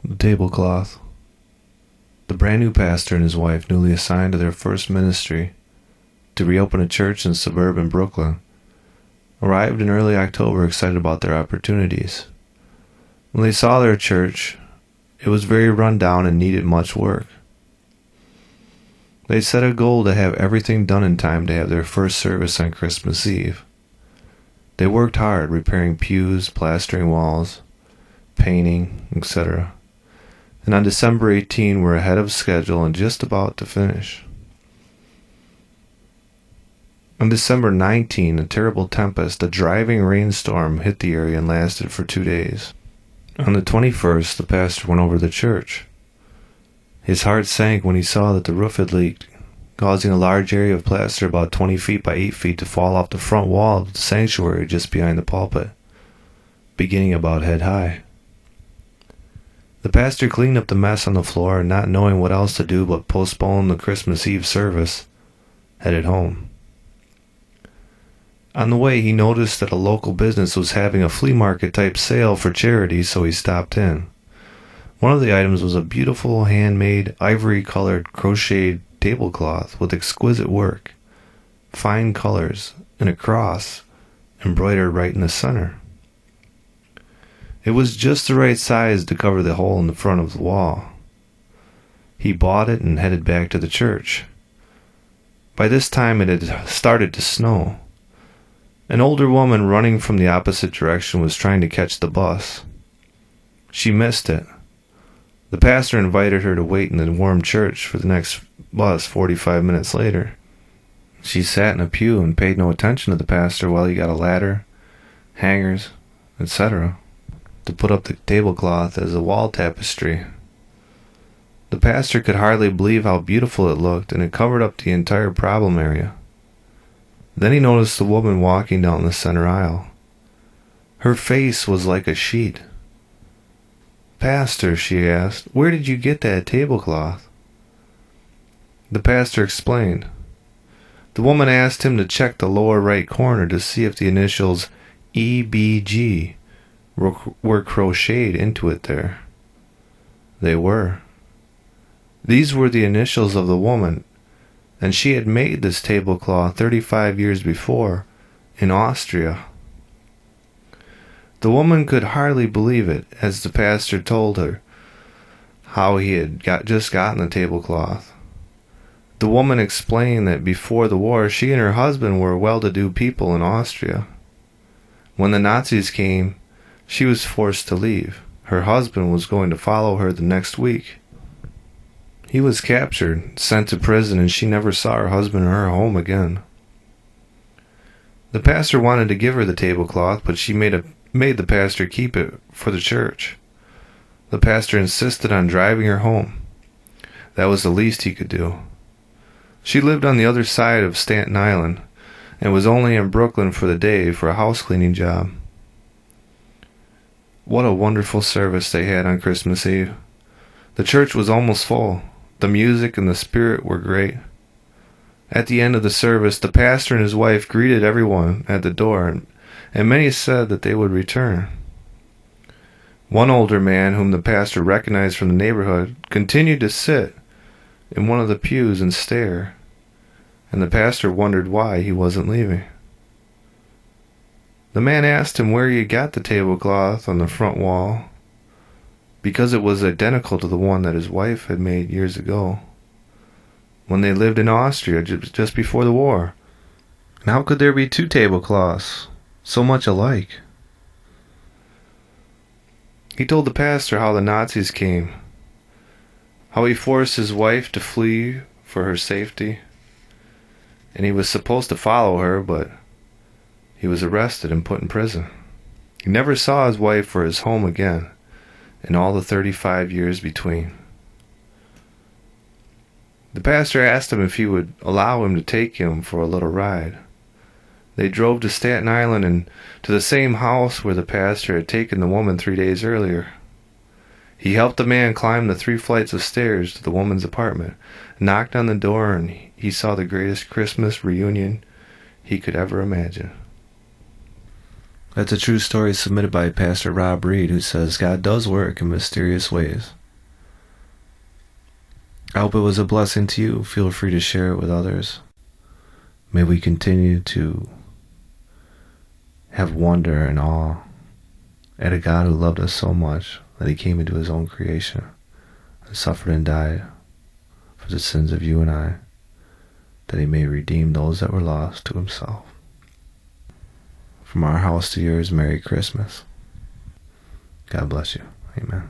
The tablecloth. The brand new pastor and his wife, newly assigned to their first ministry to reopen a church in suburban Brooklyn, arrived in early October excited about their opportunities. When they saw their church, it was very run down and needed much work. They set a goal to have everything done in time to have their first service on Christmas Eve. They worked hard repairing pews, plastering walls, painting, etc. And on December 18, we're ahead of schedule and just about to finish. On December 19, a terrible tempest, a driving rainstorm, hit the area and lasted for 2 days. On the 21st, the pastor went over to the church. His heart sank when he saw that the roof had leaked, causing a large area of plaster about 20 feet by 8 feet to fall off the front wall of the sanctuary just behind the pulpit, beginning about head high. The pastor cleaned up the mess on the floor and, not knowing what else to do but postpone the Christmas Eve service, headed home. On the way, he noticed that a local business was having a flea market type sale for charity, so he stopped in. One of the items was a beautiful handmade ivory-colored crocheted tablecloth with exquisite work, fine colors, and a cross embroidered right in the center. It was just the right size to cover the hole in the front of the wall. He bought it and headed back to the church. By this time it had started to snow. An older woman running from the opposite direction was trying to catch the bus. She missed it. The pastor invited her to wait in the warm church for the next bus 45 minutes later. She sat in a pew and paid no attention to the pastor while he got a ladder, hangers, etc., to put up the tablecloth as a wall tapestry. The pastor could hardly believe how beautiful it looked, and it covered up the entire problem area. Then he noticed the woman walking down the center aisle. Her face was like a sheet. "Pastor," she asked, "where did you get that tablecloth?" The pastor explained. The woman asked him to check the lower right corner to see if the initials EBG were crocheted into it there. They were. These were the initials of the woman, and she had made this tablecloth 35 years before in Austria. The woman could hardly believe it as the pastor told her how he had just gotten the tablecloth. The woman explained that before the war, she and her husband were well-to-do people in Austria. When the Nazis came, she was forced to leave. Her husband was going to follow her the next week. He was captured, sent to prison, and she never saw her husband or her home again. The pastor wanted to give her the tablecloth, but she made the pastor keep it for the church. The pastor insisted on driving her home. That was the least he could do. She lived on the other side of Staten Island and was only in Brooklyn for the day for a house cleaning job. What a wonderful service they had on Christmas Eve. The church was almost full. The music and the spirit were great. At the end of the service, the pastor and his wife greeted everyone at the door, and many said that they would return. One older man, whom the pastor recognized from the neighborhood, continued to sit in one of the pews and stare, and the pastor wondered why he wasn't leaving. The man asked him where he got the tablecloth on the front wall, because it was identical to the one that his wife had made years ago, when they lived in Austria just before the war. And how could there be two tablecloths, so much alike? He told the pastor how the Nazis came, how he forced his wife to flee for her safety, and he was supposed to follow her, but he was arrested and put in prison. He never saw his wife or his home again in all the 35 years between. The pastor asked him if he would allow him to take him for a little ride. They drove to Staten Island and to the same house where the pastor had taken the woman 3 days earlier. He helped the man climb the 3 flights of stairs to the woman's apartment, knocked on the door, and he saw the greatest Christmas reunion he could ever imagine. That's a true story submitted by Pastor Rob Reed, who says, God does work in mysterious ways. I hope it was a blessing to you. Feel free to share it with others. May we continue to have wonder and awe at a God who loved us so much that he came into his own creation and suffered and died for the sins of you and I, that he may redeem those that were lost to himself. From our house to yours, Merry Christmas. God bless you. Amen.